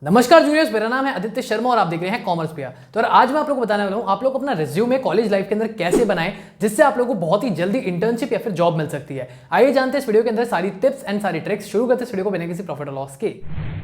नमस्कार जूनियर्स, मेरा नाम है आदित्य शर्मा और आप देख रहे हैं कॉमर्स भैया। तो आज मैं आप लोगों को बताने वाला हूं आप लोग अपना रिज्यूमे कॉलेज लाइफ के अंदर कैसे बनाएं जिससे आप लोगों को बहुत ही जल्दी इंटर्नशिप या फिर जॉब मिल सकती है। आइए जानते हैं इस वीडियो के अंदर सारी टिप्स एंड सारी ट्रिक्स। शुरू करते हैं इस वीडियो को बिना किसी प्रॉफिट और लॉस के।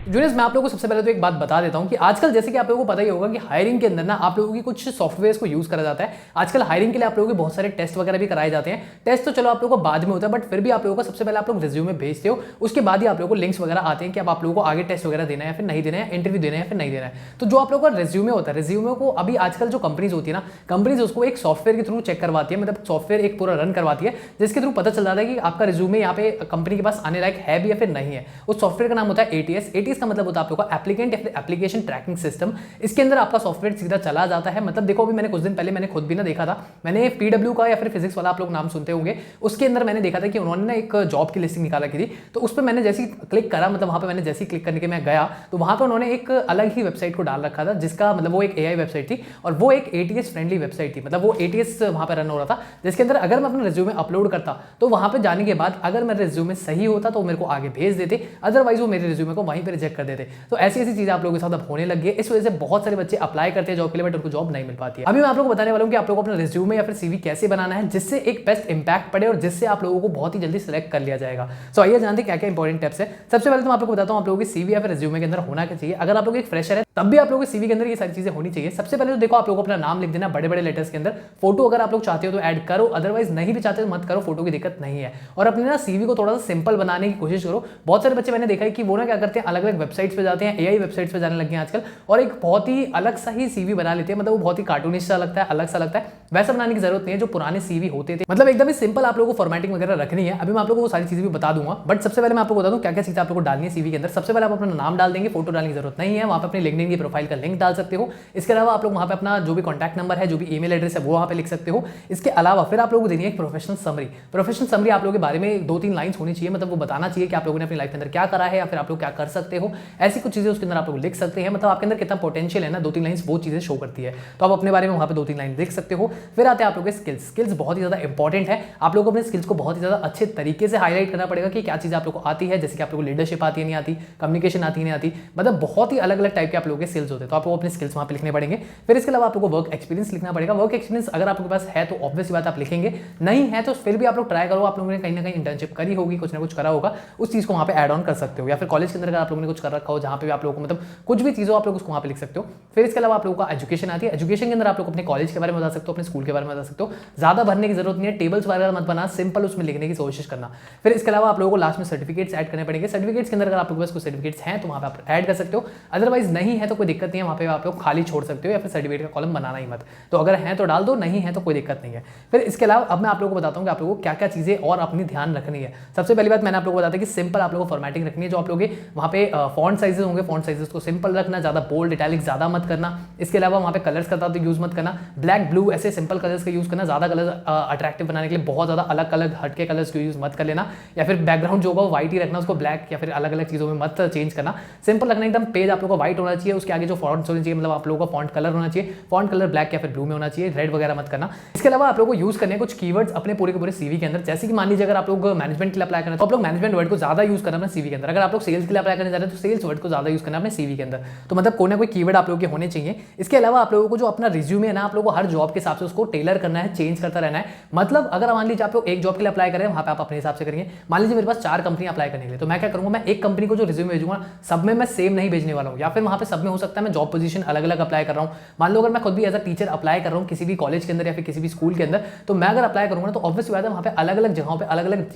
जूनियर्स, मैं आप लोगों को सबसे पहले तो एक बात बता देता हूं कि आजकल जैसे कि आप लोगों को पता ही होगा कि हायरिंग के अंदर ना आप लोगों की कुछ सॉफ्टवेयर को यूज करा जाता है। आजकल हायरिंग के लिए आप लोगों के बहुत सारे टेस्ट वगैरह भी कराए जाते हैं। टेस्ट तो चलो आप लोगों को बाद में होता है, बट फिर भी आप लोगों को सबसे पहले आप लोग रिज्यूमे भेजते हो, उसके बाद ही आप लोगों को लिंक्स वगैरह आते हैं कि अब आप लोगों को आगे टेस्ट वगैरह देना है या फिर नहीं देना है, इंटरव्यू देना है या फिर नहीं देना है। तो जो आप लोगों का रिज्यूमे होता है, रिज्यूमे को अभी आजकल जो कंपनीज होती है ना, कंपनीज उसको एक सॉफ्टवेयर के थ्रू चेक करवाती है, मतलब सॉफ्टवेयर एक पूरा रन करवाती है जिसके थ्रू पता चल जाता है कि आपका रिज्यूमे यहाँ पे कंपनी के पास आने लायक है भी या फिर नहीं है। उस सॉफ्टवेयर का नाम होता है एटीएस। एटीएस का मतलब होता है आप लोगों का एप्लीकेंट या फिर एप्लीकेशन ट्रैकिंग सिस्टम। इसके अंदर आपका सॉफ्टवेयर सीधा चला जाता है। मतलब देखो, अभी मैंने कुछ दिन पहले मैंने खुद भी ना देखा था, मैंने पीडब्ल्यू का या फिर फिजिक्स वाला आप लोग नाम सुनते होंगे, उसके अंदर मैंने देखा था कि उन्होंने ना एक जॉब की लिस्टिंग निकाला की थी। तो उस पर मैंने जैसे ही क्लिक करा, मतलब वहां पे मैंने जैसे ही क्लिक करने के मैं गया तो वहां पे उन्होंने एक अलग ही वेबसाइट को डाल रखा था, जिसका मतलब वो एक एआई वेबसाइट थी और वो एक एटीएस फ्रेंडली वेबसाइट थी। मतलब वो एटीएस वहां पे रन हो रहा था, जिसके अंदर अगर मैं अपना रिज्यूमे अपलोड करता तो वहां पे जाने के बाद अगर मेरा रिज्यूमे सही होता तो मेरे को आगे भेज देते, अदरवाइज वो मेरे रिज्यूमे को वहीं पे रिजेक्ट कर देते। तो ऐसी ऐसी चीजें आप लोगों के साथ अब होने लगी है। इस वजह से बहुत सारे बच्चे अप्लाई करते हैं जॉब के लिए, बट उनको जॉब नहीं मिल पाती है। अभी मैं आप लोगों को बताने वाला हूं कि आप लोगों को अपना रिज्यूमे या फिर सीवी कैसे बनाना है जिससे एक बेस्ट इंपैक्ट पड़े और जिससे आप लोगों को बहुत ही जल्दी सिलेक्ट कर लिया जाएगा। सो आइए जानते हैं क्या क्या इंपॉर्टेंट टिप्स है। सबसे पहले तो मैं आप लोगों को बताता हूं आप लोगों की सीवी या फिर रिज्यूमे के अंदर होना क्या चाहिए। अगर आप लोग एक फ्रेशर है तब भी आप लोगों के सीवी के अंदर ये सारी चीजें होनी चाहिए। सबसे पहले तो देखो, आप लोगों को अपना नाम लिख देना बड़े बड़े लेटर्स के अंदर। फोटो अगर आप लोग चाहते हो तो ऐड करो, अदरवाइज नहीं भी चाहते तो मत करो, फोटो की दिक्कत नहीं है। और अपने ना सीवी को थोड़ा सा सिंपल बनाने की कोशिश करो। बहुत सारे बच्चे मैंने देखा है कि वो ना क्या करते हैं, अलग अलग वेबसाइट्स पे जाते हैं, एआई वेबसाइट्स पे जाने लगे हैं आजकल, और एक बहुत ही अलग सा ही सीवी बना लेते हैं। मतलब वो बहुत ही कार्टूनिस्ट सा लगता है, अलग सा लगता है। वैसा बनाने की जरूरत नहीं है जो पुराने सीवी होते थे। मतलब एकदम ही सिंपल आप लोगों को फॉर्मेटिंग वगैरह रखनी है। अभी मैं आप लोगों को वो सारी चीजें भी बता दूंगा, बट सबसे पहले मैं आपको बता दूं क्या क्या चीजें आप लोगों को डालनी है सीवी के अंदर। सबसे पहले आप अपना नाम डाल देंगे, फोटो डालने की जरूरत नहीं है। वहां पे अपनी लिंक्डइन की प्रोफाइल का लिंक डाल सकते हो। इसके अलावा आप लोग वहां पे अपना जो भी कॉन्टैक्ट नंबर है, जो भी ईमेल एड्रेस है, वो वहां पे लिख सकते हो। इसके अलावा फिर आप लोगों को देनी है एक प्रोफेशनल समरी। प्रोफेशनल समरी आप लोगों के बारे में 2-3 लाइंस होनी चाहिए। मतलब वो बताना चाहिए कि आप लोगों ने अपनी लाइफ के अंदर क्या करा है या फिर आप लोग क्या कर सकते हो। ऐसी कुछ चीजें उसके अंदर आप लोग लिख सकते हैं। मतलब आपके अंदर कितना पोटेंशियल है ना, 2-3 लाइंस वो चीजें शो करती है। तो आप अपने बारे में वहां पे 2-3 लाइन लिख सकते हो। फिर आते हैं आप लोगों के स्किल्स। स्किल्स बहुत ही ज्यादा इंपॉर्टेंट है। आप लोगों को अपने स्किल्स को बहुत ही ज्यादा अच्छे तरीके से हाईलाइट करना पड़ेगा कि क्या चीजें आप लोगों को आती है। जैसे कि आप लोगों को लीडरशिप आती है नहीं आती, कम्युनिकेशन आती है नहीं आती, मतलब बहुत ही अलग अलग टाइप के आप लोगों के स्किल्स होते हैं। तो आपको अपने स्किल्स वहां पे लिखने पड़ेंगे। फिर इसके अलावा आप लोगों को वर्क एक्सपीरियंस लिखना पड़ेगा। वर्क एक्सपीरियंस अगर आपके पास है तो ऑब्वियस बात आप लिखेंगे, नहीं है तो फिर भी आप लोग ट्राई करो। आप लोगों ने कहीं ना कहीं इंटर्नशिप करी होगी, कुछ ना कुछ करा होगा, उस चीज को वहां पे ऐड ऑन कर सकते हो। या फिर कॉलेज के अंदर अगर आप लोगों ने कुछ कर रखा हो जहां पे आप लोगों को मतलब कुछ भी चीजों आप लोग उसको वहां पे लिख सकते हो। फिर इसके अलावा आप लोगों का एजुकेशन आती है। एजुकेशन के अंदर आप लोग अपने कॉलेज के बारे में बता सकते हो, अपने स्कूल के बारे में बता सकते हो। ज्यादा भरने की जरूरत नहीं है, टेबल्स वगैरह मत बना, सिंपल उसमें लिखने की कोशिश करना। फिर इसके अलावा आप लोगों को लास्ट में सर्टिफिकेट्स ऐड करने पड़ेंगे। सर्टिफिकेट्स के अंदर अगर आपके पास कोई सर्टिफिकेट्स हैं तो वहां पे आप ऐड कर सकते हो, अदरवाइज नहीं है तो कोई दिक्कत नहीं है, वहां पे आप लोग खाली छोड़ सकते हो या फिर सर्टिफिकेट का कॉलम बनाना ही मत। तो अगर है तो डाल दो, नहीं है तो कोई दिक्कत नहीं है। फिर इसके अलावा अब मैं आप लोगों को बताता हूं कि आप लोगों को क्या क्या चीजें और अपनी ध्यान रखनी है। सबसे पहली बात मैंने आप लोगों को बताया कि सिंपल आप लोगों को फॉर्मेटिंग रखनी है। जो आप लोग वहां पे फॉन्ट साइजेस होंगे, फॉन्ट साइजेस को सिंपल रखना, ज्यादा बोल्ड इटैलिक ज्यादा मत करना। इसके अलावा वहां पे कलर्स का तो यूज मत करना, ब्लैक ब्लू ऐसे सिंपल कलर्स का यूज करना। ज्यादा कलर अट्रैक्टिव बनाने के लिए बहुत ज्यादा अलग अलग हटके कलर्स को यूज मत कर लेना। या फिर बैकग्राउंड जो होगा वो व्हाइट ही रखना, उसको ब्लैक या फिर अलग अलग चीजों में मत चेंज करना। सिंपल रखना, एकदम पेज आप लोग को व्हाइट होना चाहिए, उसके आगे जो फॉन्ट्स होने चाहिए, मतलब आप लोगों का फॉन्ट कलर होना चाहिए, फॉन्ट कलर ब्लैक या फिर ब्लू में होना चाहिए, रेड वगैरह मत करना। इसके अलावा आप लोगों को यूज करने कुछ कीवर्ड्स अपने पूरे के पूरे सीवी के अंदर। जैसे कि मान लीजिए अगर आप लोग मैनेजमेंट के लिए अप्लाई करना तो आप लोग मैनेजमेंट वर्ड को ज्यादा यूज करना अपने सीवी के अंदर। अगर आप लोग सेल्स के लिए अप्लाई करने जा रहे हैं तो सेल्स वर्ड को ज्यादा यूज करना अपने सीवी के अंदर। तो मतलब कोई ना कोई कीवर्ड आप लोगों के होने चाहिए। इसके अलावा आप लोगों को जो अपना रिज्यूमे है ना, आप लोगों को हर जॉब के हिसाब से उसको टेलर करना है, चेंज करता रहना है। मतलब अगर मान लीजिए आप लोग एक जॉब के लिए अप्लाई करें, वहां पे आप अपने हिसाब से करेंगे। मान लीजिए मेरे पास 4 कंपनी अप्लाई करने के लिए, तो मैं क्या करूंगा, मैं एक कंपनी को जो रिज्यूमे भेजूंगा सब में मैं सेम नहीं भेजने वाला हूं। या फिर वहां पे सब में हो सकता है मैं जॉब पोजीशन अलग अलग अप्लाई कर रहा हूं। मान लो अगर मैं खुद भी एज अ टीचर अप्लाई कर रहा हूं किसी भी कॉलेज के अंदर या फिर किसी भी स्कूल के अंदर, तो मैं अगर अप्लाई करूंगा तो ऑब्वियस बात है वहां पे अलग अलग जगहों पे अलग अलग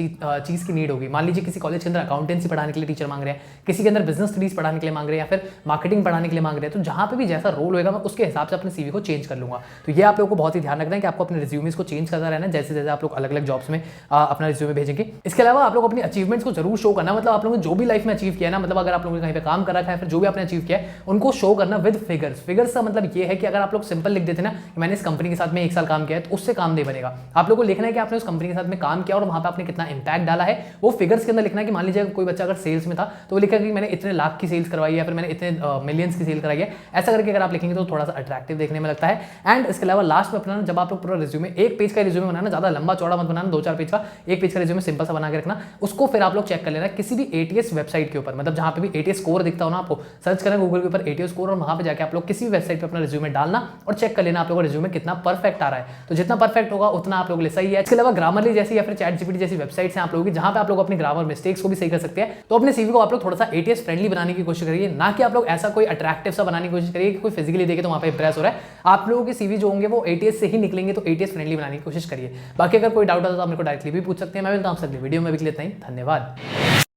चीज की नीड होगी। मान लीजिए किसी कॉलेज के अंदर अकाउंटेंसी पढ़ाने के लिए टीचर मांग रहे हैं, किसी के अंदर बिजनेस स्टडीज पढ़ाने के लिए मांग रहे हैं, या फिर मार्केटिंग पढ़ाने के लिए मांग रहे हैं। तो जहां पे भी जैसा रोल होगा मैं उसके हिसाब से अपने सीवी को चेंज कर लूंगा। तो ये आप लोगों को बहुत ही ध्यान रखना है कि आपको अपने रिज्यूमेस को चेंज करता रहना है जैसे जैसे आप लोग अलग अलग जॉब्स में अपना रिज्यूमे भेजेंगे। इसके अलावा आप लोग अपनी अचीवमेंट्स को जरूर शो करना। मतलब आप लोगों ने जो भी लाइफ में अचीव किया है ना, मतलब अगर आप लोगों ने कहीं पे काम कर रखा है, फिर जो भी आपने अचीव किया है उनको शो करना विद फिगर्स। फिगर्स का मतलब ये है कि अगर आप लोग सिंपल लिख देते ना कि मैंने इस कंपनी के साथ में 1 साल काम किया है, तो उससे काम नहीं बनेगा। आप लोग को लिखना है कि आपने उस कंपनी के साथ में काम किया और वहां पे आपने कितना इंपैक्ट डाला है, वो फिगर्स के अंदर लिखना है। कि मान लीजिए कोई बच्चा अगर सेल्स में था तो वो लिखा कि मैंने इतने लाख की सेल्स करवाई है, फिर मैंने इतने मिलियंस की सेल कराई है, ऐसा करके अगर आप लिखेंगे तो थोड़ा सा अट्रैक्टिव देखने में लगता है। एंड इसके अलावा लास्ट में अपना जब आप लोग पूरा रिज्यूमे, एक पेज का रिज्यूमे बनाना, ज्यादा लंबा चौड़ा मत बनाना, 2-4 पेज का, एक पेज का रिज्यूमे सिंपल सा बना के रखना। उसको फिर आप लोग चेक कर लेना किसी भी एटीएस वेबसाइट के ऊपर, मतलब जहां पे भी एटीएस स्कोर दिखता हो ना, आपको सर्च करना गूगल के ऊपर एटीएस स्कोर, और वहां पे जाके आप लोग किसी भी वेबसाइट पे अपना रिज्यूमे डालना और चेक कर लेना आप लोगों का रिज्यूमे कितना परफेक्ट आ रहा है। तो जितना परफेक्ट होगा उतना आप लोगों के लिए सही है। इसके अलावा ग्रामरली जैसी या फिर चैट जीपीटी जैसी वेबसाइट्स हैं आप लोगों की, जहां पे आप लोग अपनी ग्रामर मिस्टेक्स को भी सही कर सकते हैं। तो अपने सीवी को आप लोग थोड़ा सा एटीएस फ्रेंडली बनाने की कोशिश करिए, ना कि आप लोग ऐसा कोई अट्रैक्टिव सा बनाने की कोशिश करिए कि कोई फिजिकली देखे तो वहां पे इंप्रेस हो रहा है। आप लोगों के सीवी जो होंगे वो एटीएस से ही निकलेंगे, तो एटीएस फ्रेंडली बनाने की कोशिश करिए। बाकी अगर कोई डाउट आता है तो आप मेरे को डायरेक्टली भी पूछ सकते हैं। मैं मिलता हूं आपसे अगली वीडियो में, भी इतना ही, धन्यवाद।